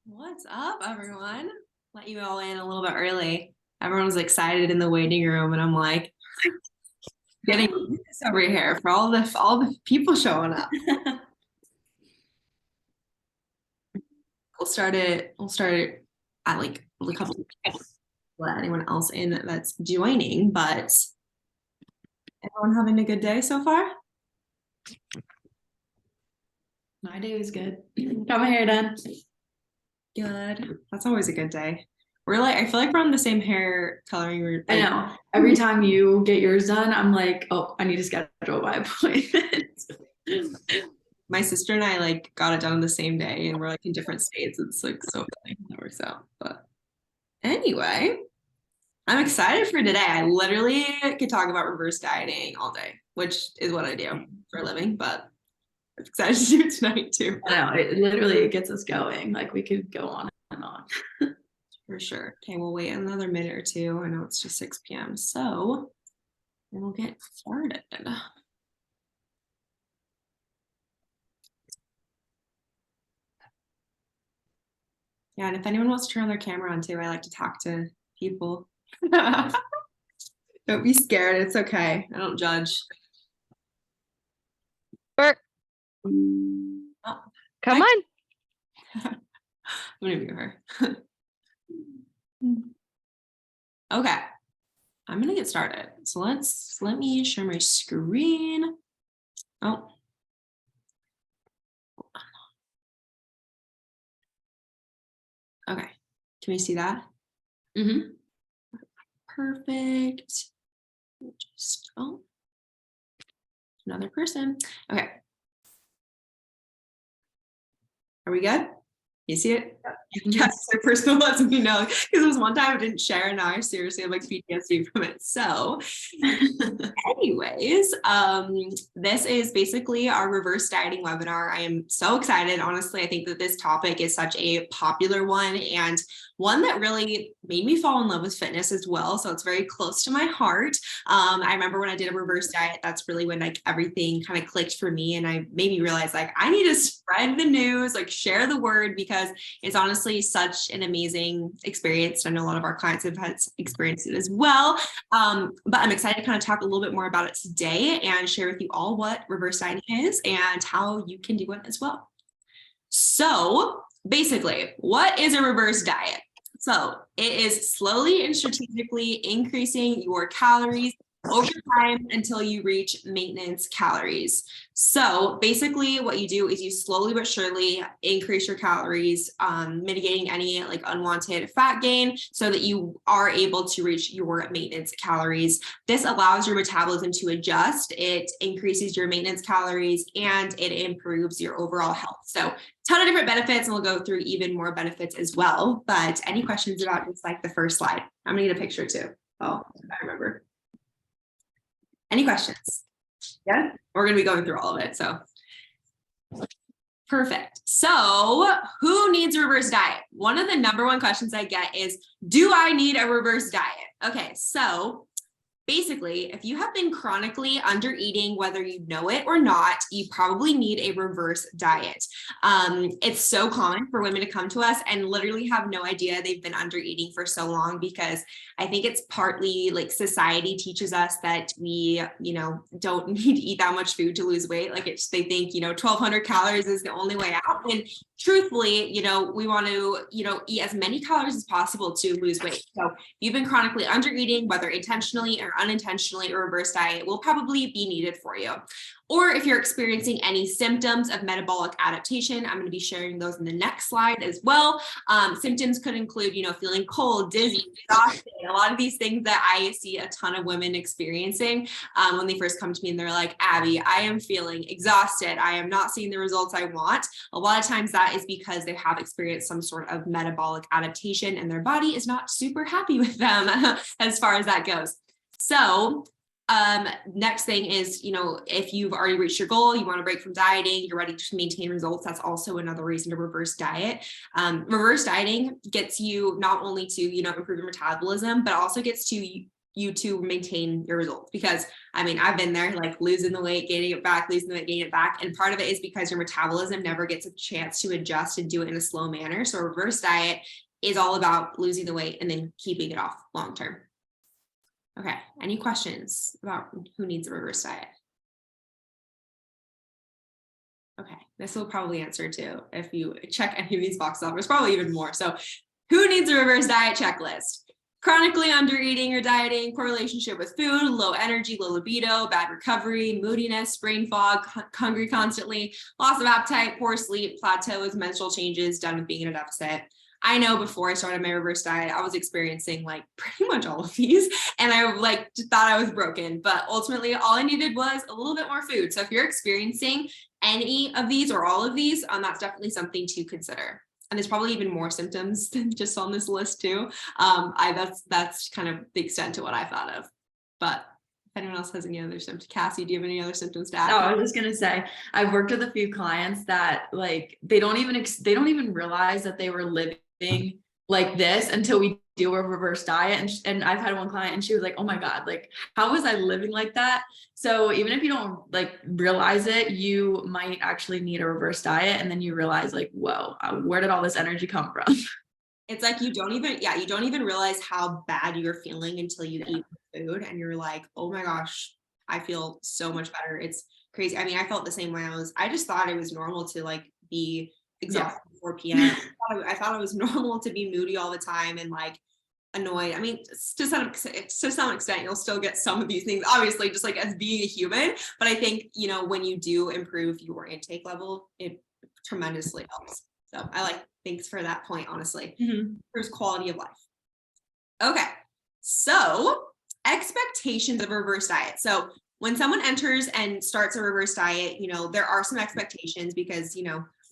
What's up, everyone? Let you all in a little bit early. Everyone was excited in the waiting room, and I'm like getting this over here for all the people showing up. We'll start it at like a couple of people. Let anyone else in that's joining, but everyone having a good day so far? My day was good. Got my hair done. Good. That's always a good day. I feel like we're on the same hair coloring. I know. Every time you get yours done, I'm like, oh, I need to schedule my appointment. My sister and I like got it done on the same day, and we're like in different states. It's like so funny how that works out. But anyway, I'm excited for today. I literally could talk about reverse dieting all day, which is what I do for a living, but I'm excited to do it tonight too. I know. It gets us going. Like we could go on and on. For sure. Okay, we'll wait another minute or two. I know it's just 6 p.m. So we'll get started. Yeah, and if anyone wants to turn their camera on too, I like to talk to people. Don't be scared. It's okay. I don't judge. Bert, Oh, come hi. on. I'm gonna mute her. Okay, I'm gonna get started. So let me share my screen. Oh. Okay, can we see that? Mm-hmm. Perfect. Just another person. Okay. Are we good? You see it? Yes, their personal lets me know because it was one time I didn't share, and now I seriously have like PTSD from it. So, anyways, this is basically our reverse dieting webinar. I am so excited. Honestly, I think that this topic is such a popular one and one that really made me fall in love with fitness as well. So it's very close to my heart. I remember when I did a reverse diet, that's really when like everything kind of clicked for me, and I made me realize like I need to spread the news, like share the word, because it's honestly such an amazing experience. I know a lot of our clients have had experienced it as well. But I'm excited to kind of talk a little bit more about it today and share with you all what reverse dieting is and how you can do it as well. So basically, what is a reverse diet? So it is slowly and strategically increasing your calories over time until you reach maintenance calories. So basically what you do is you slowly but surely increase your calories, mitigating any like unwanted fat gain so that you are able to reach your maintenance calories. This allows your metabolism to adjust. It increases your maintenance calories and it improves your overall health. So ton of different benefits, and we'll go through even more benefits as well. But any questions about just like the first slide? I'm gonna get a picture too. Oh, I remember. Any questions? Yeah, we're gonna be going through all of it. So perfect. So who needs a reverse diet? One of the number one questions I get is, do I need a reverse diet? Okay, so basically, if you have been chronically under eating, whether you know it or not, you probably need a reverse diet. It's so common for women to come to us and literally have no idea they've been under eating for so long, because I think it's partly like society teaches us that we, don't need to eat that much food to lose weight. Like they think, 1,200 calories is the only way out. And truthfully, we want to, eat as many calories as possible to lose weight. So if you've been chronically under eating, whether intentionally or unintentionally, a reverse diet will probably be needed for you. Or if you're experiencing any symptoms of metabolic adaptation, I'm going to be sharing those in the next slide as well. Symptoms could include, feeling cold, dizzy, exhausted, a lot of these things that I see a ton of women experiencing when they first come to me and they're like, Abby, I am feeling exhausted. I am not seeing the results I want. A lot of times that is because they have experienced some sort of metabolic adaptation and their body is not super happy with them as far as that goes. So next thing is, if you've already reached your goal, you want to break from dieting, you're ready to maintain results, that's also another reason to reverse diet. Reverse dieting gets you not only to, improve your metabolism, but also gets to you to maintain your results. Because I mean, I've been there, like losing the weight, gaining it back, losing the weight, gaining it back. And part of it is because your metabolism never gets a chance to adjust and do it in a slow manner. So a reverse diet is all about losing the weight and then keeping it off long term. Okay, any questions about who needs a reverse diet? Okay, this will probably answer too. If you check any of these boxes off, there's probably even more. So who needs a reverse diet checklist? Chronically under eating or dieting, poor relationship with food, low energy, low libido, bad recovery, moodiness, brain fog, hungry constantly, loss of appetite, poor sleep, plateaus, menstrual changes, done with being in a deficit. I know before I started my reverse diet, I was experiencing like pretty much all of these, and I like thought I was broken, but ultimately all I needed was a little bit more food. So if you're experiencing any of these or all of these, that's definitely something to consider. And there's probably even more symptoms than just on this list too. That's kind of the extent to what I thought of. But if anyone else has any other symptoms, Cassie, do you have any other symptoms to add? No, I was just gonna say, I've worked with a few clients that like they don't even realize that they were living like this until we do a reverse diet. And I've had one client and she was like, oh my God, like how was I living like that? So even if you don't like realize it, you might actually need a reverse diet. And then you realize like, whoa, where did all this energy come from? It's like you don't even realize how bad you're feeling until you eat food and you're like, oh my gosh, I feel so much better. It's crazy. I mean, I felt the same way. I just thought it was normal to like be exhausted at 4 p.m. I thought it was normal to be moody all the time and like annoyed. I mean, to some extent, you'll still get some of these things, obviously, just like as being a human. But I think, when you do improve your intake level, it tremendously helps. So thanks for that point, honestly. Improves quality of life. Okay, so expectations of a reverse diet. So when someone enters and starts a reverse diet, there are some expectations because,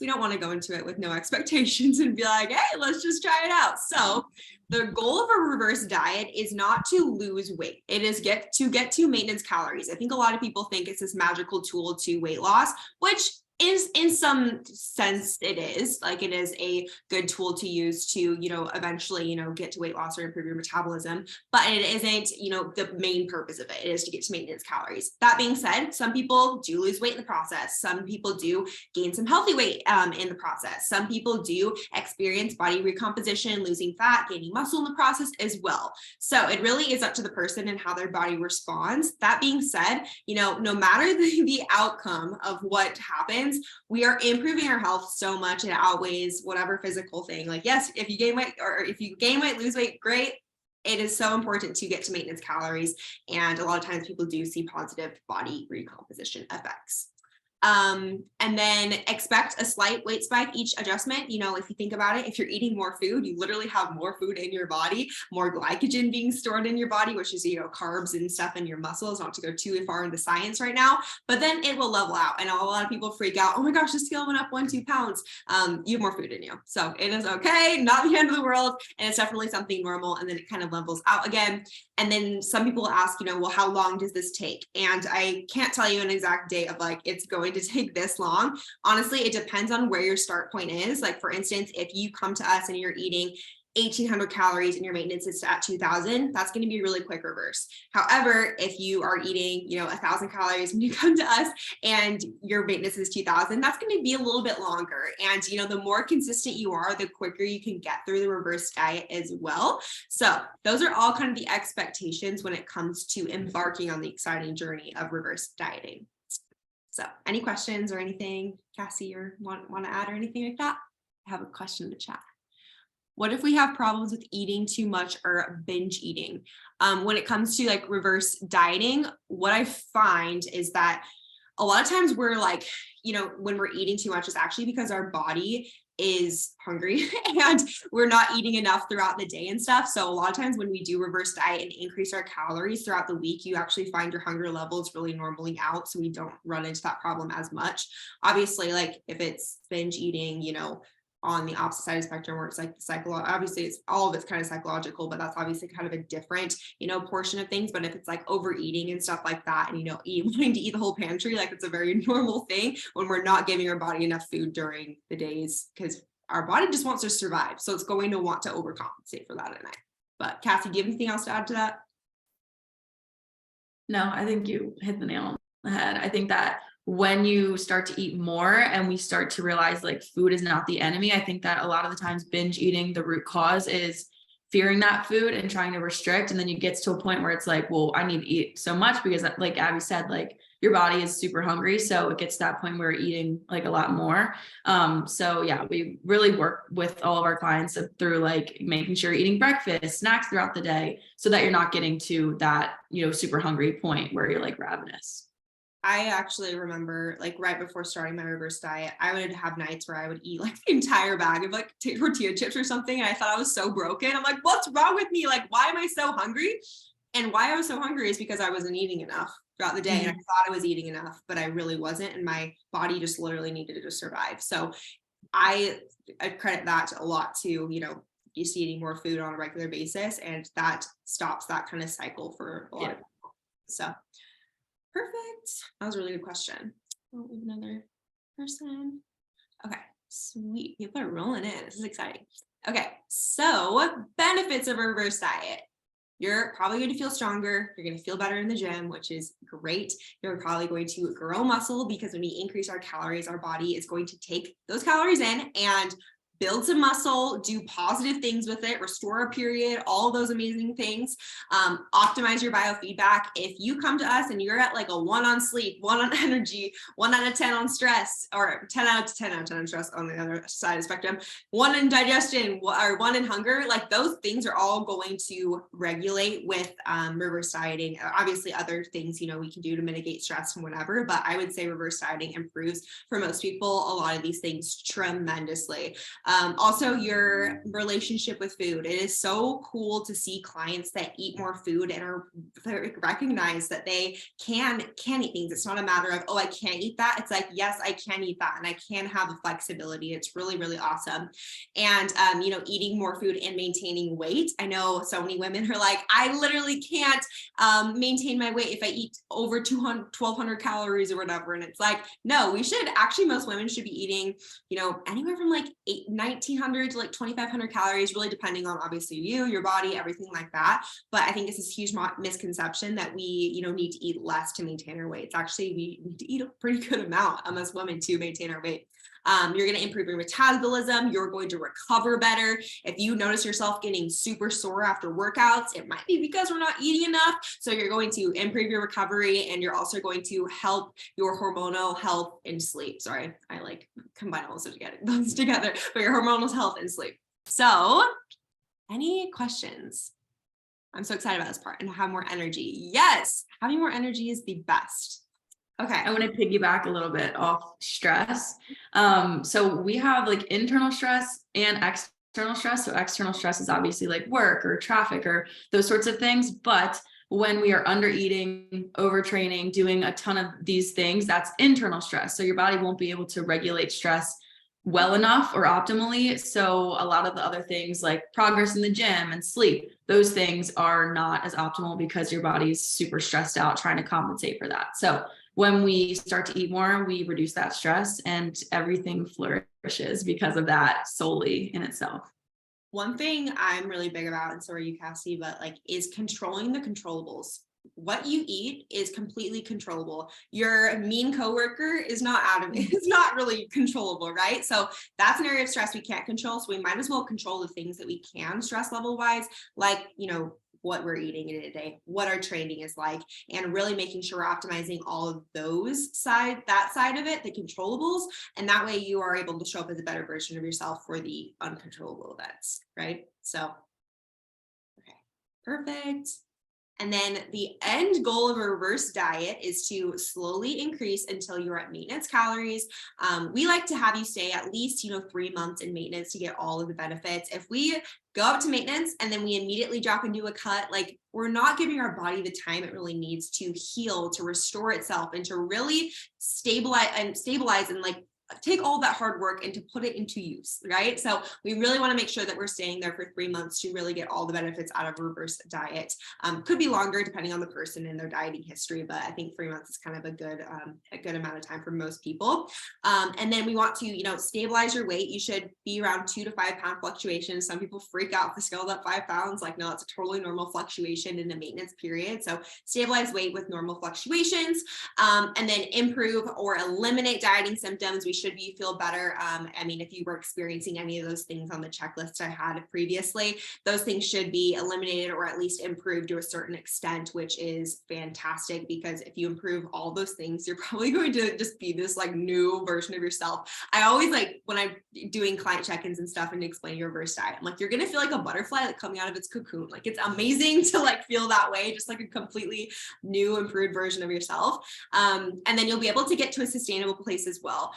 we don't want to go into it with no expectations and be like, hey, let's just try it out. So the goal of a reverse diet is not to lose weight. It is get to maintenance calories. I think a lot of people think it's this magical tool to weight loss, which is in some sense it is a good tool to use to eventually get to weight loss or improve your metabolism, but it isn't the main purpose of it. It is to get to maintenance calories. That being said, some people do lose weight in the process. Some people do gain some healthy weight in the process. Some people do experience body recomposition, losing fat, gaining muscle in the process as well. So it really is up to the person and how their body responds. That being said, no matter the outcome of what happens, we are improving our health so much, it outweighs whatever physical thing. Like, yes, if you gain weight or if you gain weight, lose weight, great. It is so important to get to maintenance calories. And a lot of times people do see positive body recomposition effects. And then expect a slight weight spike each adjustment. If you think about it, if you're eating more food, you literally have more food in your body, more glycogen being stored in your body, which is, carbs and stuff in your muscles, not to go too far into science right now, but then it will level out. And a lot of people freak out. Oh my gosh, the scale went up 1-2 pounds. You have more food in you. So it is okay, not the end of the world. And it's definitely something normal. And then it kind of levels out again. And then some people ask, well, how long does this take? And I can't tell you an exact date of like, it's going to take this long. Honestly, it depends on where your start point is. Like, for instance, if you come to us and you're eating 1,800 calories and your maintenance is at 2,000, that's going to be a really quick reverse. However, if you are eating, 1,000 calories when you come to us and your maintenance is 2,000, that's going to be a little bit longer. And, the more consistent you are, the quicker you can get through the reverse diet as well. So those are all kind of the expectations when it comes to embarking on the exciting journey of reverse dieting. So any questions or anything, Cassie, or want to add or anything like that? I have a question in the chat. What if we have problems with eating too much or binge eating? When it comes to like reverse dieting, what I find is that a lot of times we're like, when we're eating too much, it's actually because our body is hungry and we're not eating enough throughout the day and stuff. So a lot of times when we do reverse diet and increase our calories throughout the week, you actually find your hunger levels really normaling out. So we don't run into that problem as much. Obviously, like if it's binge eating, on the opposite side of the spectrum where it's like the obviously it's all of it's kind of psychological, but that's obviously kind of a different, portion of things. But if it's like overeating and stuff like that, and wanting to eat the whole pantry, like it's a very normal thing when we're not giving our body enough food during the days, because our body just wants to survive. So it's going to want to overcompensate for that at night. But Cassie, do you have anything else to add to that? No, I think you hit the nail on the head. I think that when you start to eat more and we start to realize like food is not the enemy, I think that a lot of the times binge eating, the root cause is fearing that food and trying to restrict. And then you get to a point where it's like, well, I need to eat so much because like Abby said, like your body is super hungry. So it gets to that point where we're eating like a lot more. So yeah, we really work with all of our clients through like making sure you're eating breakfast, snacks throughout the day, so that you're not getting to that, super hungry point where you're like ravenous. I actually remember like right before starting my reverse diet, I would have nights where I would eat like the entire bag of like tortilla chips or something. And I thought I was so broken. I'm like, what's wrong with me? Like, why am I so hungry? And why I was so hungry is because I wasn't eating enough throughout the day. And I thought I was eating enough, but I really wasn't. And my body just literally needed to survive. So I credit that a lot to, just eating more food on a regular basis. And that stops that kind of cycle for a lot of people. So perfect. That was a really good question. Oh, we have another person. Okay, sweet. People are rolling in. This is exciting. Okay, so benefits of a reverse diet. You're probably going to feel stronger. You're going to feel better in the gym, which is great. You're probably going to grow muscle because when we increase our calories, our body is going to take those calories in and build some muscle, do positive things with it, restore a period, all those amazing things, optimize your biofeedback. If you come to us and you're at like a 1 on sleep, 1 on energy, 1 out of 10 on stress, or 10 out of 10 on stress on the other side of the spectrum, 1 in digestion or 1 in hunger, like those things are all going to regulate with reverse dieting. Obviously other things, we can do to mitigate stress and whatever, but I would say reverse dieting improves for most people a lot of these things tremendously. Also your relationship with food. It is so cool to see clients that eat more food and recognize that they can eat things. It's not a matter of, oh, I can't eat that. It's like, yes, I can eat that and I can have the flexibility. It's really, really awesome. And, eating more food and maintaining weight. I know so many women are like, I literally can't maintain my weight if I eat over 1,200 calories or whatever. And it's like, no, most women should be eating, anywhere from like 1,900 to like 2,500 calories, really depending on obviously your body, everything like that. But I think it's this huge misconception that we, need to eat less to maintain our weight. It's actually, we need to eat a pretty good amount as women to maintain our weight. You're going to improve your metabolism. You're going to recover better. If you notice yourself getting super sore after workouts, it might be because we're not eating enough. So you're going to improve your recovery and you're also going to help your hormonal health and sleep. Sorry, I like combine all those together, but your hormonal health and sleep. So any questions? I'm so excited about this part and have more energy. Yes, having more energy is the best. Okay. I want to piggyback a little bit off stress. So we have like internal stress and external stress. So external stress is obviously like work or traffic or those sorts of things. But when we are under eating, overtraining, doing a ton of these things, that's internal stress. So your body won't be able to regulate stress well enough or optimally. So a lot of the other things like progress in the gym and sleep, those things are not as optimal because your body is super stressed out trying to compensate for that. So when we start to eat more, we reduce that stress and everything flourishes because of that solely in itself. One thing I'm really big about, and so are you, Cassie, but is controlling the controllables. What you eat is completely controllable. Your mean coworker is not it's not really controllable, right? So that's an area of stress we can't control. So we might as well control the things that we can stress level wise, like, what we're eating in a day, what our training is like, and really making sure we're optimizing all of that side of it, the controllables. And that way you are able to show up as a better version of yourself for the uncontrollable events, right? So, okay, perfect. And then the end goal of a reverse diet is to slowly increase until you're at maintenance calories. We like to have you stay at least, 3 months in maintenance to get all of the benefits. If we go up to maintenance and then we immediately drop into a cut, we're not giving our body the time it really needs to heal, to restore itself, and to really stabilize and take all that hard work and to put it into use, right? So we really want to make sure that we're staying there for 3 months to really get all the benefits out of a reverse diet. Could be longer depending on the person and their dieting history, but I think 3 months is kind of a good amount of time for most people. And then we want to, stabilize your weight. You should be around 2 to 5 pound fluctuations. Some people freak out if the scale's up 5 pounds. Like, no, it's a totally normal fluctuation in the maintenance period. So stabilize weight with normal fluctuations, and then improve or eliminate dieting symptoms. We should feel better. If you were experiencing any of those things on the checklist I had previously, those things should be eliminated or at least improved to a certain extent, which is fantastic, because if you improve all those things, you're probably going to just be this like new version of yourself. I always when I'm doing client check-ins and stuff and explaining your reverse diet, I'm like, you're going to feel like a butterfly like coming out of its cocoon. Like, it's amazing to like feel that way, just like a completely new, improved version of yourself. And then you'll be able to get to a sustainable place as well.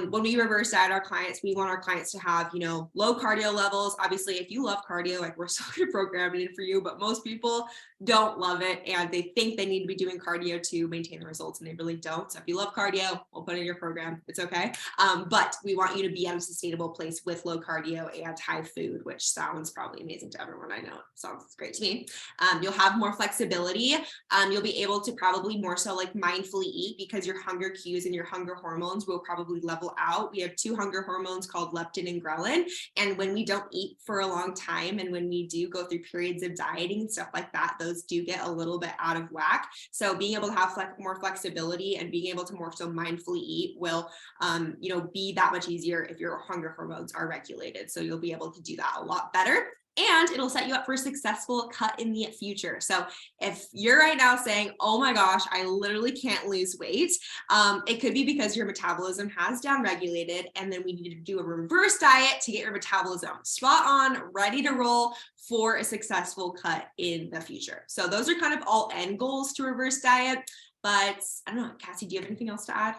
When we reverse diet our clients, we want our clients to have, low cardio levels. Obviously, if you love cardio, like, we're so going to program it in for you, but most people don't love it and they think they need to be doing cardio to maintain the results, and they really don't. So if you love cardio, we'll put it in your program. It's okay. But we want you to be at a sustainable place with low cardio and high food, which sounds probably amazing to everyone. I know it sounds great to me. You'll have more flexibility. You'll be able to probably more so like mindfully eat, because your hunger cues and your hunger hormones will probably level out. We have 2 hunger hormones called leptin and ghrelin. And when we don't eat for a long time, and when we do go through periods of dieting and stuff like that, those do get a little bit out of whack. So being able to have more flexibility and being able to more so mindfully eat will, be that much easier if your hunger hormones are regulated. So you'll be able to do that a lot better. And it'll set you up for a successful cut in the future. So if you're right now saying, oh my gosh, I literally can't lose weight, it could be because your metabolism has downregulated, and then we need to do a reverse diet to get your metabolism spot on, ready to roll for a successful cut in the future. So those are kind of all end goals to reverse diet. But I don't know, Cassie, do you have anything else to add?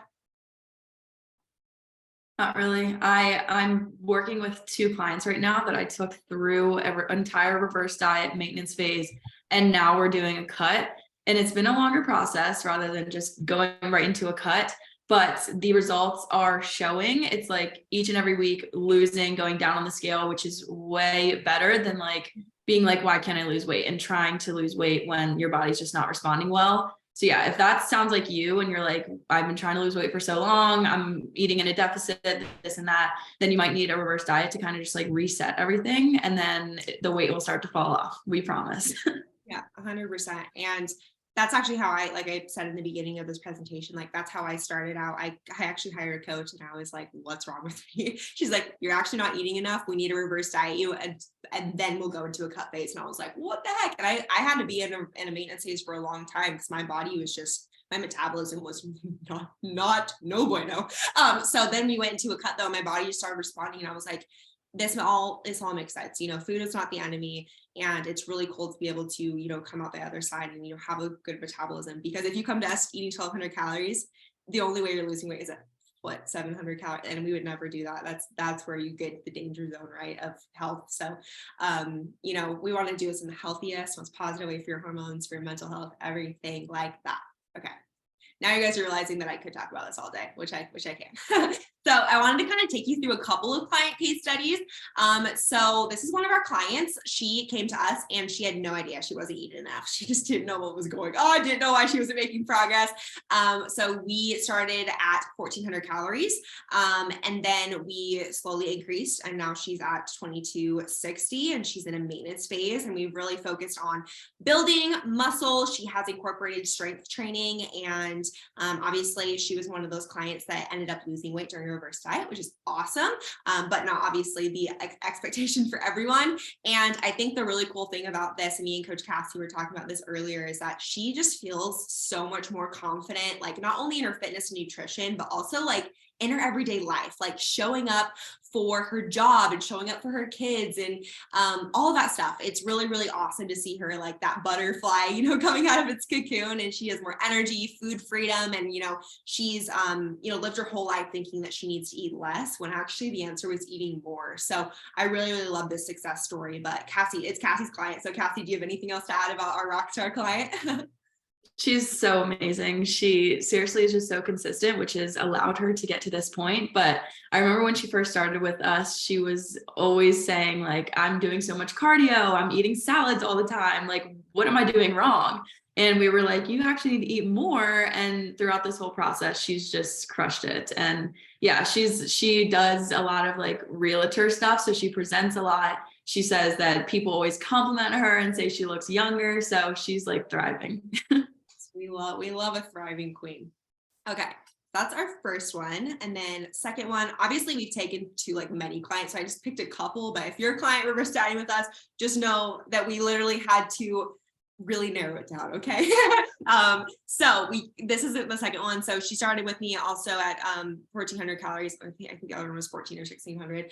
Not really. I'm working with 2 clients right now that I took through an entire reverse diet maintenance phase, and now we're doing a cut. And it's been a longer process rather than just going right into a cut, but the results are showing. It's like each and every week losing, going down on the scale, which is way better than like being like, why can't I lose weight, and trying to lose weight when your body's just not responding well. So yeah, if that sounds like you and you're like, I've been trying to lose weight for so long, I'm eating in a deficit, this and that, then you might need a reverse diet to kind of just like reset everything. And then the weight will start to fall off. We promise. Yeah, 100%. And that's actually how like I said in the beginning of this presentation, like that's how I started out. I actually hired a coach, and I was like, what's wrong with me? She's like, you're actually not eating enough. We need to reverse diet you, and then we'll go into a cut phase. And I was like, what the heck? And I had to be in a maintenance phase for a long time, because my body was just, my metabolism was not no bueno. So then we went into a cut though. My body just started responding, and I was like, this all makes sense. Food is not the enemy, and it's really cool to be able to, come out the other side and, have a good metabolism. Because if you come to us eating 1,200 calories, the only way you're losing weight is at 700 calories, and we would never do that. That's where you get the danger zone, right, of health. So, we want to do this in the healthiest, most positive way for your hormones, for your mental health, everything like that. Okay. Now you guys are realizing that I could talk about this all day, which I can. So I wanted to kind of take you through a couple of client case studies. So this is one of our clients. She came to us and she had no idea she wasn't eating enough. She just didn't know what was going on. Didn't know why she wasn't making progress. So we started at 1,400 calories, and then we slowly increased, and now she's at 2,260, and she's in a maintenance phase. And we've really focused on building muscle. She has incorporated strength training, and obviously she was one of those clients that ended up losing weight during a reverse diet, which is awesome, but not obviously the expectation for everyone. And I think the really cool thing about this, and me and Coach Cassie were talking about this earlier, is that she just feels so much more confident, like not only in her fitness and nutrition, but also like in her everyday life, like showing up for her job and showing up for her kids and all of that stuff. It's really, really awesome to see her like that butterfly, coming out of its cocoon, and she has more energy, food freedom. And, she's, lived her whole life thinking that she needs to eat less, when actually the answer was eating more. So I really, really love this success story. But Cassie, it's Cassie's client. So Cassie, do you have anything else to add about our rockstar client? She's so amazing. She seriously is just so consistent, which has allowed her to get to this point. But I remember when she first started with us, she was always saying, like, I'm doing so much cardio, I'm eating salads all the time. Like, what am I doing wrong? And we were like, you actually need to eat more. And throughout this whole process, she's just crushed it. And yeah, she does a lot of like realtor stuff. So she presents a lot. She says that people always compliment her and say she looks younger. So she's like thriving. We love a thriving queen. Okay, that's our first one. And then second one, obviously we've taken to like many clients, so I just picked a couple, but if you're a client reverse dieting with us, just know that we literally had to really narrow it down. Okay. So this is the second one. So she started with me also at 1400 calories. I think the other one was 14 or 1600.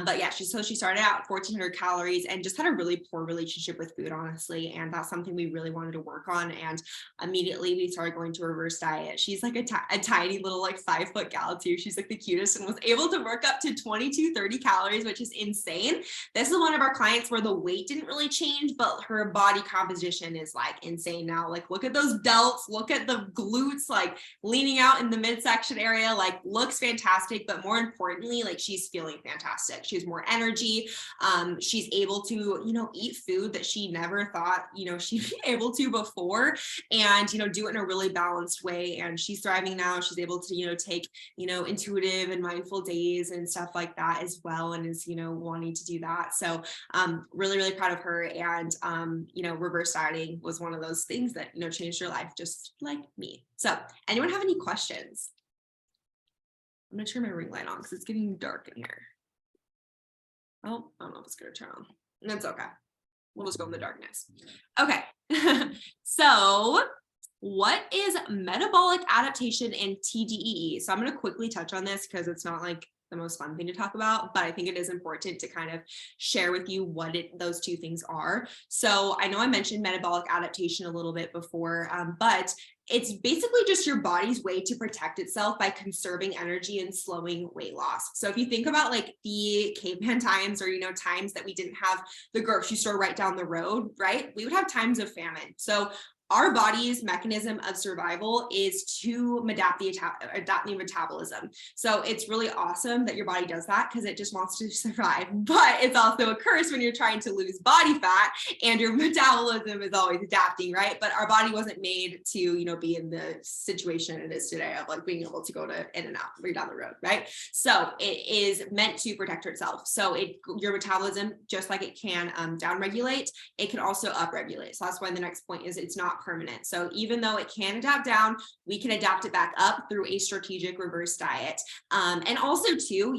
But yeah, she started out at 1400 calories and just had a really poor relationship with food, honestly. And that's something we really wanted to work on. And immediately we started going to a reverse diet. She's like a tiny little like 5-foot gal too. She's like the cutest and was able to work up to 2230 calories, which is insane. This is one of our clients where the weight didn't really change, but her body composition is like insane now. Like, look at those delts, look at the glutes, like leaning out in the midsection area, like looks fantastic. But more importantly, like she's feeling fantastic. She has more energy. She's able to, eat food that she never thought, she'd be able to before, and, do it in a really balanced way. And she's thriving now. She's able to, take, intuitive and mindful days and stuff like that as well. And is, wanting to do that. So really, really proud of her. And, reverse dieting was one of those things that, changed her life, just like me. So anyone have any questions? I'm gonna turn my ring light on because it's getting dark in here. Oh, I don't know if it's gonna turn on. That's okay. We'll just go in the darkness. Okay. So what is metabolic adaptation and TDEE? So I'm going to quickly touch on this because it's not like the most fun thing to talk about, but I think it is important to kind of share with you what those two things are. So I know I mentioned metabolic adaptation a little bit before, but it's basically just your body's way to protect itself by conserving energy and slowing weight loss. So if you think about like the caveman times, or, times that we didn't have the grocery store right down the road, right? We would have times of famine. So our body's mechanism of survival is to adapt the metabolism. So it's really awesome that your body does that because it just wants to survive. But it's also a curse when you're trying to lose body fat and your metabolism is always adapting, right? But our body wasn't made to, be in the situation it is today of like being able to go to In-N-Out right down the road, right? So it is meant to protect itself. So your metabolism, just like it can downregulate, it can also upregulate. So that's why the next point is it's not permanent. So even though it can adapt down, we can adapt it back up through a strategic reverse diet. And also too,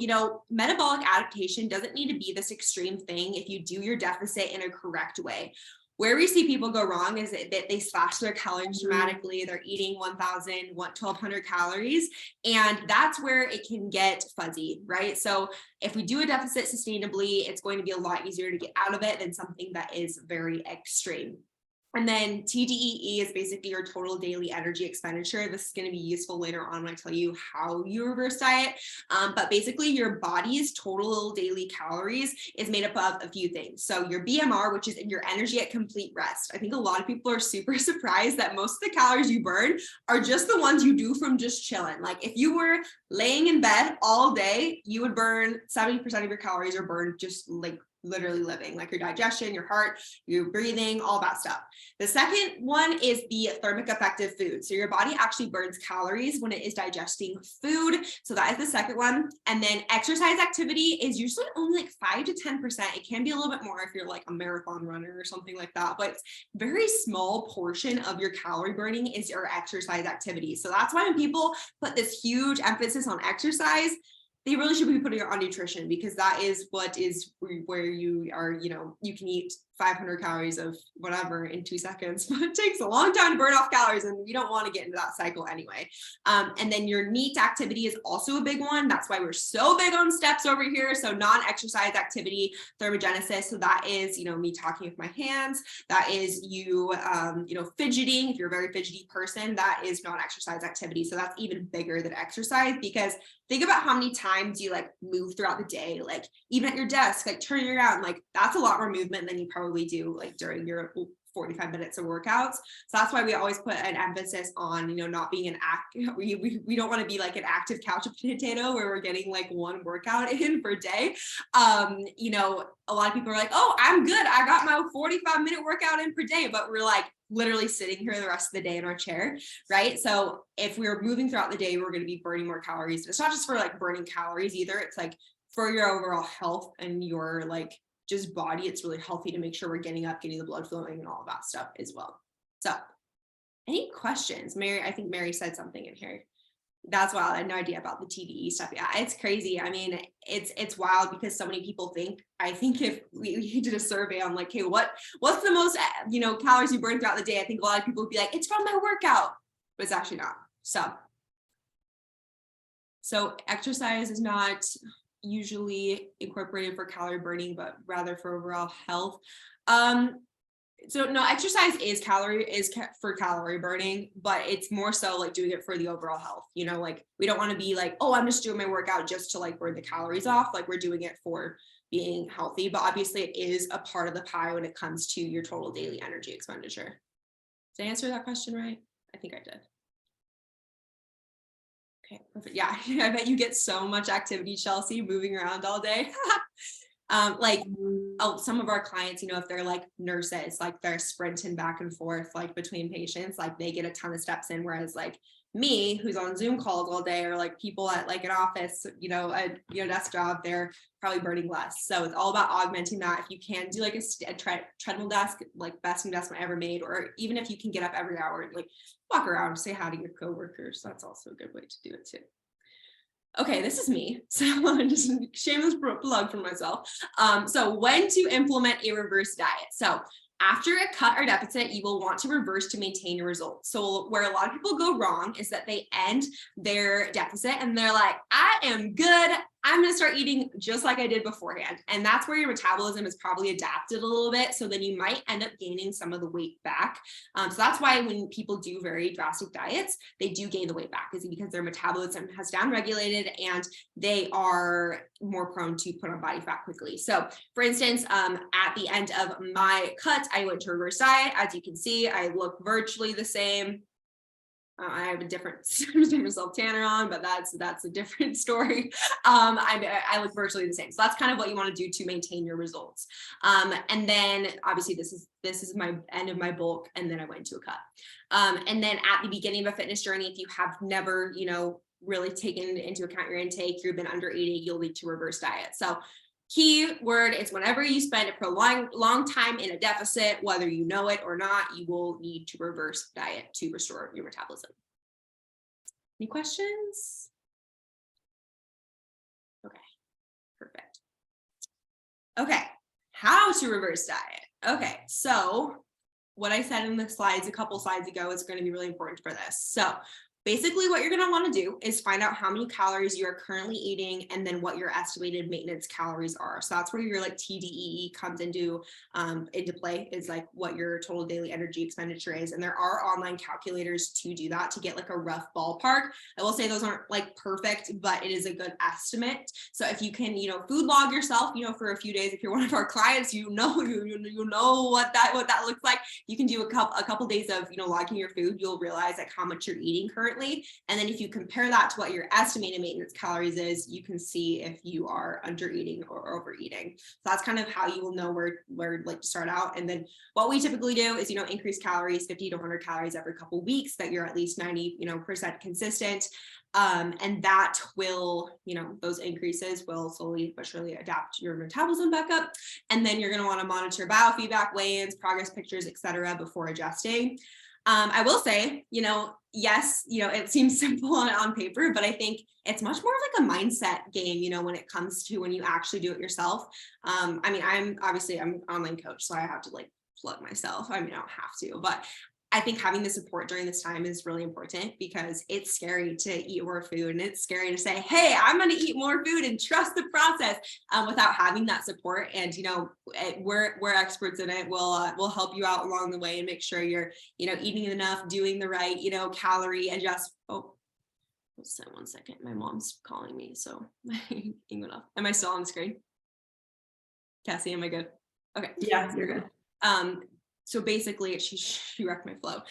metabolic adaptation doesn't need to be this extreme thing if you do your deficit in a correct way. Where we see people go wrong is that they slash their calories dramatically. They're eating 1,000, 1,200 calories. And that's where it can get fuzzy, right? So if we do a deficit sustainably, it's going to be a lot easier to get out of it than something that is very extreme. And then TDEE is basically your total daily energy expenditure. This is going to be useful later on when I tell you how you reverse diet. But basically your body's total daily calories is made up of a few things. So your BMR, which is your energy at complete rest. I think a lot of people are super surprised that most of the calories you burn are just the ones you do from just chilling. Like if you were laying in bed all day, you would burn 70% of your calories are burned just like literally living, like your digestion, your heart, your breathing, all that stuff. The second one is the thermic effective food. So your body actually burns calories when it is digesting food. So that is the second one. And then exercise activity is usually only like 5 to 10%. It can be a little bit more if you're like a marathon runner or something like that, but it's very small portion of your calorie burning is your exercise activity. So that's why when people put this huge emphasis on exercise, they really should be putting it on nutrition, because that is what is where you are, you can eat 500 calories of whatever in 2 seconds, but it takes a long time to burn off calories and you don't want to get into that cycle anyway. And then your NEAT activity is also a big one. That's why we're so big on steps over here. So non-exercise activity, thermogenesis. So that is, me talking with my hands. That is you, fidgeting. If you're a very fidgety person, that is non-exercise activity. So that's even bigger than exercise, because think about how many times you like move throughout the day, like even at your desk, like turning around, like that's a lot more movement than you probably do like during your 45 minutes of workouts. So that's why we always put an emphasis on, you know, not being an we don't want to be like an active couch potato where we're getting like one workout in per day. You know, a lot of people are like, oh, I'm good, I got my 45-minute workout in per day, but we're like literally sitting here the rest of the day in our chair, right? So if we're moving throughout the day, we're going to be burning more calories. It's not just for like burning calories either. It's like for your overall health and your like just body. It's really healthy to make sure we're getting up, getting the blood flowing and all of that stuff as well. So any questions? Mary, I think Mary said something in here. That's wild. I had no idea about the TDE stuff. Yeah, it's crazy. I mean, it's wild because so many people think, I think if we did a survey on like, hey, what's the most, you know, calories you burn throughout the day? I think a lot of people would be like, it's from my workout, but it's actually not. So exercise is not usually incorporated for calorie burning, but rather for overall health. So no, exercise is for calorie burning, but it's more so like doing it for the overall health. You know, like we don't want to be like, oh, I'm just doing my workout just to like burn the calories off. Like we're doing it for being healthy, but obviously it is a part of the pie when it comes to your total daily energy expenditure. Did I answer that question right? I think I did. Okay, perfect. Yeah, I bet you get so much activity, Chelsea, moving around all day. Like some of our clients, you know, if they're like nurses, like they're sprinting back and forth like between patients, like they get a ton of steps in, whereas like me, who's on Zoom calls all day, or like people at like an office, you know, a desk job, they're probably burning less. So it's all about augmenting that. If you can do like a treadmill desk, like best investment ever made, or even if you can get up every hour and like walk around, say hi to your coworkers, that's also a good way to do it too. Okay, this is me. So I'm just shameless plug for myself. So when to implement a reverse diet. So after a cut or deficit, you will want to reverse to maintain your results. So where a lot of people go wrong is that they end their deficit and they're like, I am good, I'm going to start eating just like I did beforehand. And that's where your metabolism is probably adapted a little bit. So then you might end up gaining some of the weight back. So that's why when people do very drastic diets, they do gain the weight back, is because their metabolism has downregulated and they are more prone to put on body fat quickly. So for instance, at the end of my cut, I went to a reverse diet. As you can see, I look virtually the same. I have a different self tanner on, but that's a different story. I look virtually the same. So that's kind of what you want to do to maintain your results. And then obviously this is my end of my bulk, and then I went into a cut. And then at the beginning of a fitness journey, if you have never, you know, really taken into account your intake, you've been under eating, you'll need to reverse diet. So key word is whenever you spend a prolonged long time in a deficit, whether you know it or not, you will need to reverse diet to restore your metabolism. Any questions? Okay, perfect. Okay, how to reverse diet. Okay, so what I said in the slides a couple slides ago is going to be really important for this. So basically what you're going to want to do is find out how many calories you are currently eating and then what your estimated maintenance calories are. So that's where your like TDEE comes into play, is like what your total daily energy expenditure is. And there are online calculators to do that, to get like a rough ballpark. I will say those aren't like perfect, but it is a good estimate. So if you can, you know, food log yourself, you know, for a few days, if you're one of our clients, you know what that looks like. You can do a couple days of, you know, logging your food. You'll realize like how much you're eating currently. And then if you compare that to what your estimated maintenance calories is, you can see if you are under eating or overeating. So that's kind of how you will know where like to start out. And then what we typically do is, you know, increase calories 50 to 100 calories every couple of weeks, that you're at least 90% consistent. And that will, you know, those increases will slowly but surely adapt your metabolism back up. And then you're going to want to monitor biofeedback, weigh-ins, progress pictures, etc. before adjusting. I will say, you know, yes, you know, it seems simple on paper, but I think it's much more of like a mindset game, you know, when it comes to when you actually do it yourself. I mean, I'm an online coach, so I have to like plug myself. I mean, I don't have to, but I think having the support during this time is really important, because it's scary to eat more food, and it's scary to say, hey, I'm going to eat more food and trust the process, without having that support. And, you know, we're experts in it. We'll help you out along the way and make sure you're, you know, eating enough, doing the right, you know, calorie adjust. Oh, one second. My mom's calling me. So am I still on the screen? Cassie, am I good? Okay. Yeah, you're good. so basically she wrecked my flow.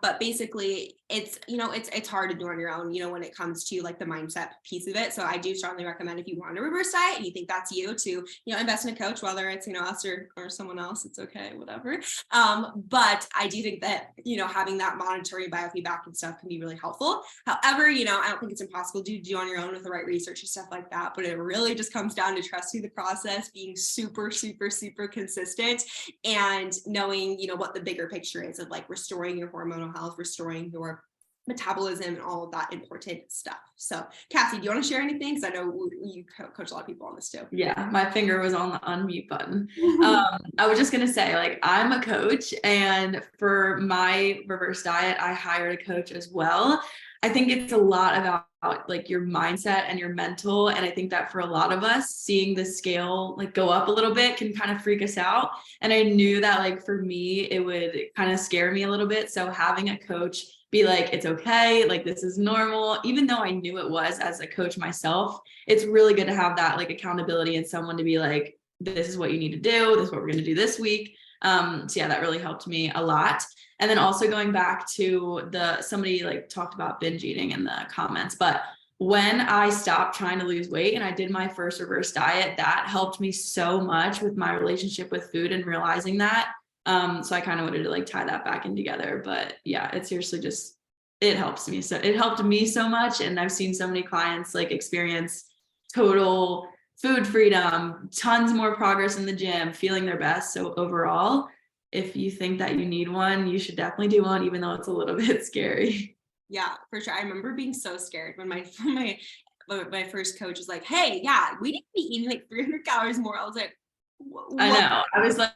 But basically it's hard to do on your own, when it comes to like the mindset piece of it. So I do strongly recommend, if you want a reverse diet and you think that's you, to, invest in a coach, whether it's, us or someone else, it's okay, whatever. But I do think that, having that monitoring biofeedback and stuff can be really helpful. However, I don't think it's impossible to do on your own with the right research and stuff like that. But it really just comes down to trusting the process, being super, super, super consistent, and knowing, what the bigger picture is of like restoring your hormonal health, restoring your metabolism, and all of that important stuff. So Cassie, do you want to share anything? Because I know you coach a lot of people on this too. Yeah, my finger was on the unmute button. I was just gonna say, like, I'm a coach, and for my reverse diet, I hired a coach as well. I think it's a lot about like your mindset and your mental. And I think that for a lot of us, seeing the scale like go up a little bit can kind of freak us out. And I knew that like for me, it would kind of scare me a little bit. So having a coach be like, it's okay, like this is normal, even though I knew it was as a coach myself, it's really good to have that like accountability and someone to be like, this is what you need to do, this is what we're going to do this week. So yeah, that really helped me a lot. And then also going back to somebody like talked about binge eating in the comments, but when I stopped trying to lose weight and I did my first reverse diet, that helped me so much with my relationship with food and realizing that. So I kind of wanted to like tie that back in together, but yeah, it seriously just, it helps me. So it helped me so much. And I've seen so many clients like experience total food freedom, tons more progress in the gym, feeling their best. So overall, if you think that you need one, you should definitely do one, even though it's a little bit scary. Yeah, for sure. I remember being so scared when my first coach was like, hey, yeah, we need to be eating like 300 calories more. I was like, what? I know. I was like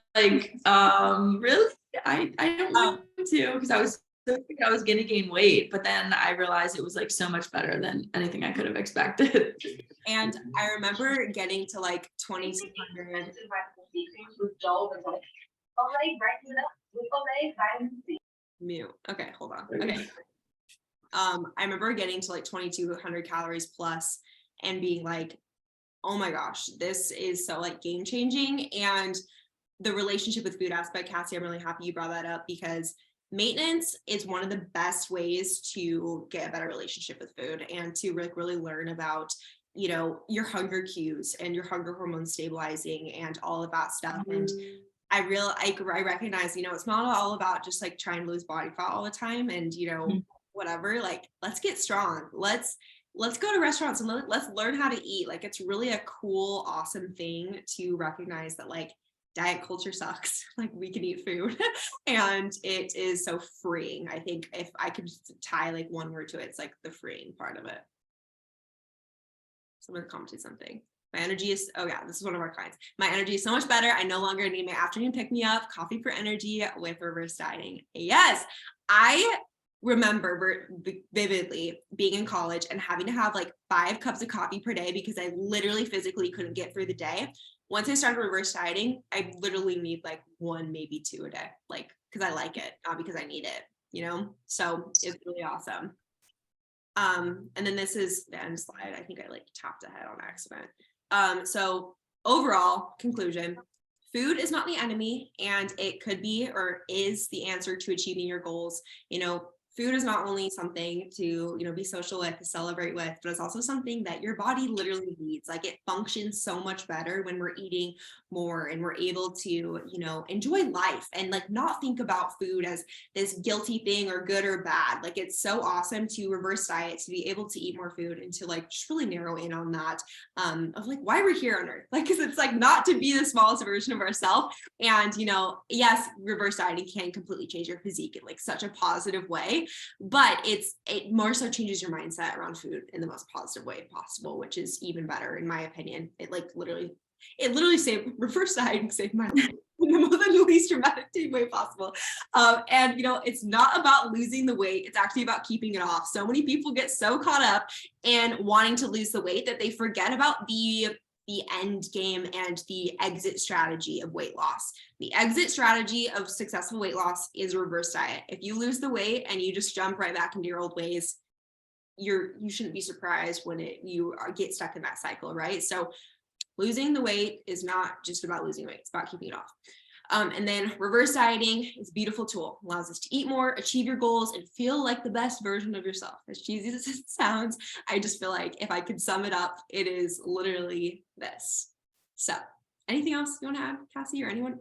really? I don't want to, because I was so scared I was gonna gain weight, but then I realized it was like so much better than anything I could have expected. And I remember getting to like 2,200. Mute. Okay, hold on. Okay. I remember getting to like 2,200 calories plus and being like, oh my gosh, this is so like game changing. And the relationship with food aspect, Cassie, I'm really happy you brought that up, because maintenance is one of the best ways to get a better relationship with food and to really learn about, your hunger cues and your hunger hormone stabilizing and all of that stuff. And I recognize, it's not all about just like trying to lose body fat all the time and, whatever, like, let's get strong. Let's go to restaurants and let's learn how to eat. Like, it's really a cool, awesome thing to recognize that like diet culture sucks. Like, we can eat food and it is so freeing. I think if I could tie like one word to it, it's like the freeing part of it. Someone commented something. My energy is, oh yeah, this is one of our clients. My energy is so much better. I no longer need my afternoon pick-me-up, coffee for energy with reverse dieting. Yes, I remember vividly being in college and having to have like 5 cups of coffee per day because I literally physically couldn't get through the day. Once I started reverse dieting, I literally need like 1, maybe 2 a day, like, because I like it, not because I need it, so it's really awesome. And then this is the end slide. I think I like tapped ahead on accident. So overall conclusion, food is not the enemy, and it could be or is the answer to achieving your goals. Food is not only something to, be social with, to celebrate with, but it's also something that your body literally needs. Like, it functions so much better when we're eating more and we're able to, enjoy life and like not think about food as this guilty thing or good or bad. Like, it's so awesome to reverse diet, to be able to eat more food and to like just really narrow in on that of like why we're here on earth. Like, because it's like not to be the smallest version of ourselves. And, yes, reverse dieting can completely change your physique in like such a positive way. But it more so changes your mindset around food in the most positive way possible, which is even better in my opinion. It literally saved reverse dieting, saved my life in the least dramatic way possible. And it's not about losing the weight, it's actually about keeping it off. So many people get so caught up in wanting to lose the weight that they forget about the end game and the exit strategy of weight loss. The exit strategy of successful weight loss is reverse diet. If you lose the weight and you just jump right back into your old ways, you shouldn't be surprised when you get stuck in that cycle, right? So losing the weight is not just about losing weight, it's about keeping it off. And then reverse dieting is a beautiful tool, allows us to eat more, achieve your goals, and feel like the best version of yourself. As cheesy as it sounds, I just feel like if I could sum it up, it is literally this. So anything else you want to add, Cassie, or anyone,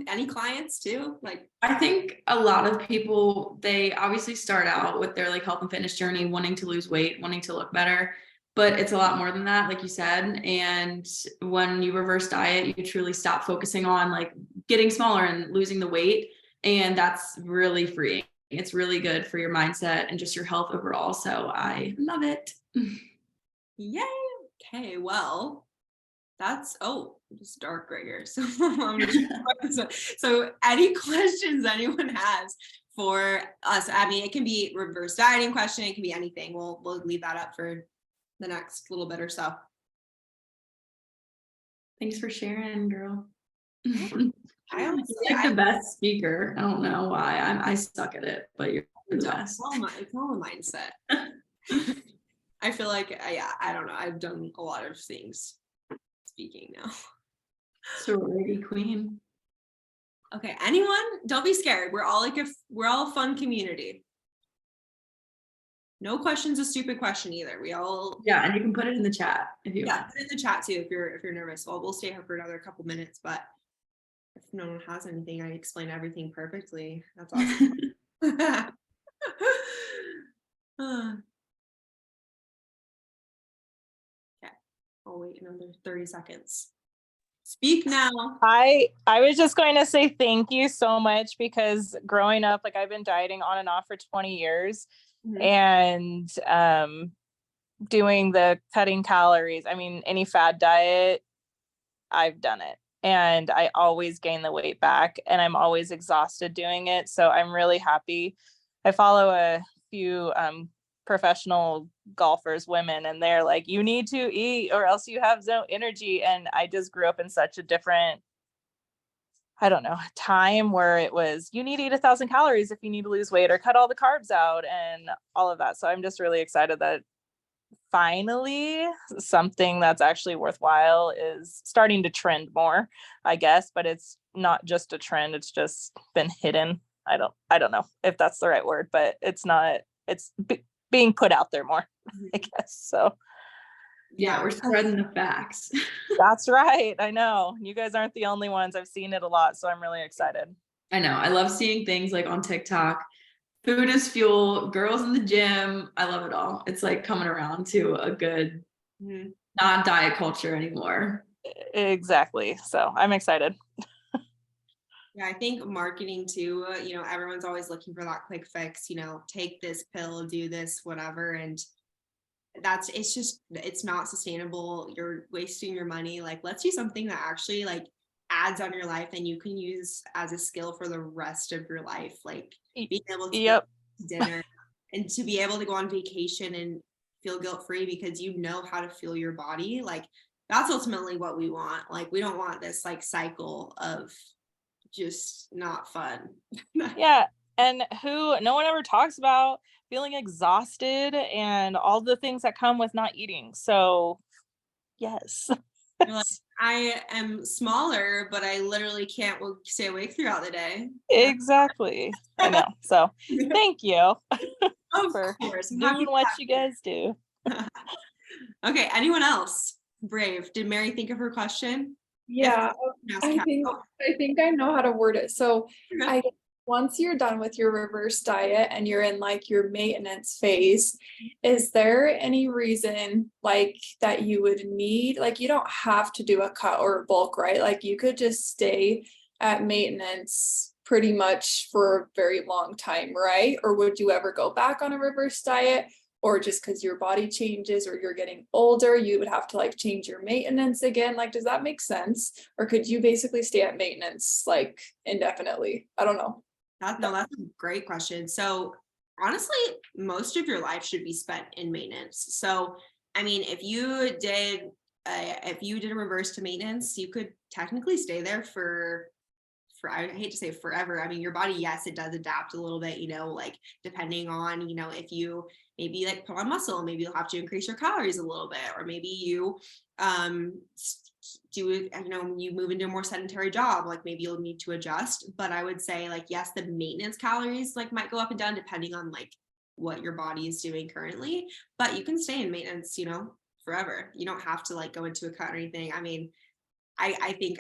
any clients too? Like, I think a lot of people, they obviously start out with their like health and fitness journey, wanting to lose weight, wanting to look better, but it's a lot more than that, like you said. And when you reverse diet, you truly stop focusing on like getting smaller and losing the weight. And that's really freeing. It's really good for your mindset and just your health overall. So I love it. yay. Okay, well, that's it's dark right here. So so any questions anyone has for us? I mean, it can be reverse dieting question, it can be anything. We'll leave that up for the next little bit or so. Thanks for sharing, girl. I honestly, You're like the best speaker. I don't know why. I suck at it, but you're the best. It's all a mindset. I feel like, yeah, I don't know. I've done a lot of things speaking now. Sorority queen. Okay, anyone? Don't be scared. We're all a fun community. No question's a stupid question either. We all and you can put it in the chat if you want. put it in the chat too if you're nervous. Well, we'll stay here for another couple minutes, but if no one has anything, I explained everything perfectly. That's awesome. Okay, I'll wait another 30 seconds. Speak now. I was just going to say thank you so much, because growing up, like I've been dieting on and off for 20 years and doing the cutting calories. I mean, any fad diet, I've done it. And I always gain the weight back and I'm always exhausted doing it. So I'm really happy. I follow a few professional golfers, women, and they're like, you need to eat or else you have no energy. And I just grew up in such a different, I don't know, time where it was, you need to eat 1,000 calories if you need to lose weight or cut all the carbs out and all of that. So I'm just really excited that finally something that's actually worthwhile is starting to trend more, I guess, but it's not just a trend. It's just been hidden. I don't know if that's the right word, but it's not, being put out there more, I guess. So yeah, we're spreading the facts. That's right. I know you guys aren't the only ones. I've seen it a lot, so I'm really excited. I know. I love seeing things like on TikTok. Food is fuel, girls in the gym. I love it all. It's like coming around to a good, not diet culture anymore. Exactly. So I'm excited. Yeah, I think marketing too, everyone's always looking for that quick fix, take this pill, do this, whatever. And it's not sustainable. You're wasting your money. Like, let's do something that actually like adds on your life and you can use as a skill for the rest of your life. Like being able to go to dinner and to be able to go on vacation and feel guilt-free because you know how to feel your body. Like that's ultimately what we want. Like, we don't want this like cycle of just not fun. Yeah. And no one ever talks about feeling exhausted and all the things that come with not eating. So yes. Like, I am smaller, but I literally can't stay awake throughout the day. Exactly. I know. So thank you for course. doing what you guys do. Okay. Anyone else? Brave. Did Mary think of her question? Yeah, I think I know how to word it. So I guess once you're done with your reverse diet and you're in like your maintenance phase, is there any reason like that you would need, like you don't have to do a cut or a bulk, right? Like you could just stay at maintenance pretty much for a very long time, right? Or would you ever go back on a reverse diet? Or just because your body changes or you're getting older, you would have to like change your maintenance again. Like, does that make sense? Or could you basically stay at maintenance like indefinitely? I don't know. That's a great question. So honestly, most of your life should be spent in maintenance. So, I mean, if you did a reverse to maintenance, you could technically stay there for I hate to say forever. I mean, your body, yes, it does adapt a little bit, like depending on, if you maybe like put on muscle, maybe you'll have to increase your calories a little bit, or maybe you do it, you know, you move into a more sedentary job, like maybe you'll need to adjust. But I would say like, yes, the maintenance calories like might go up and down depending on like what your body is doing currently, but you can stay in maintenance, you know, forever. You don't have to like go into a cut or anything. I mean, I think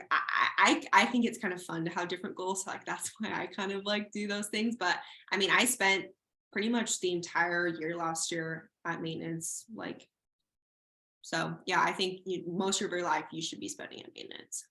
I think it's kind of fun to have different goals. So like that's why I kind of like do those things. But I mean, I spent pretty much the entire year last year at maintenance. Like, so yeah, I think most of your life you should be spending at maintenance.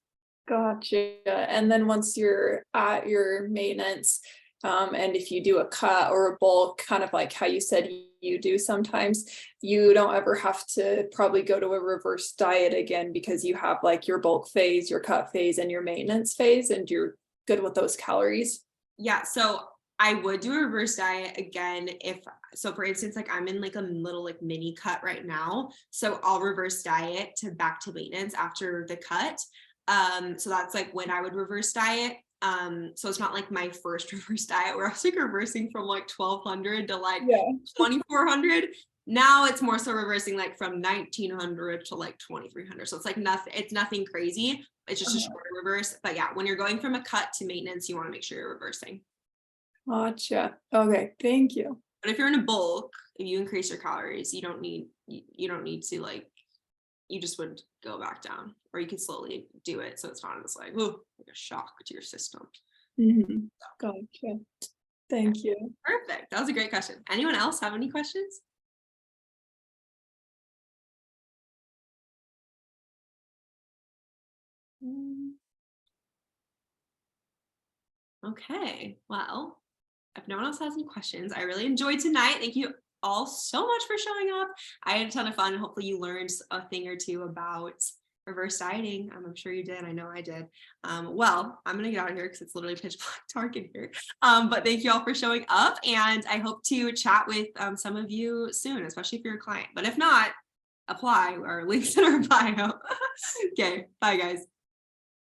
Gotcha. And then once you're at your maintenance, and if you do a cut or a bulk, kind of like how you said you do sometimes, you don't ever have to probably go to a reverse diet again because you have like your bulk phase, your cut phase, and your maintenance phase, and you're good with those calories. Yeah, so I would do a reverse diet again if, so for instance, like I'm in like a little like mini cut right now. So I'll reverse diet to back to maintenance after the cut. So that's like when I would reverse diet. So it's not like my first reverse diet where I was like reversing from like 1200 to like 2400. Now it's more so reversing like from 1900 to like 2300. So it's like nothing, it's nothing crazy. It's just a shorter reverse. But yeah, when you're going from a cut to maintenance, you want to make sure you're reversing. Gotcha. Okay, thank you. But if you're in a bulk, if you increase your calories, you don't need to like, you just would go back down, or you can slowly do it so it's not as like, oh, like a shock to your system. Mm-hmm. Gotcha. Thank you. Perfect. That was a great question. Anyone else have any questions? Okay, well, if no one else has any questions, I really enjoyed tonight. Thank you all so much for showing up. I had a ton of fun. Hopefully you learned a thing or two about reverse dieting. I'm sure you did. I know I did. Well, I'm gonna get out of here because it's literally pitch black dark in here. But thank you all for showing up, and I hope to chat with some of you soon, especially if you're a client. But if not, apply. Our links in our bio. Okay, bye guys.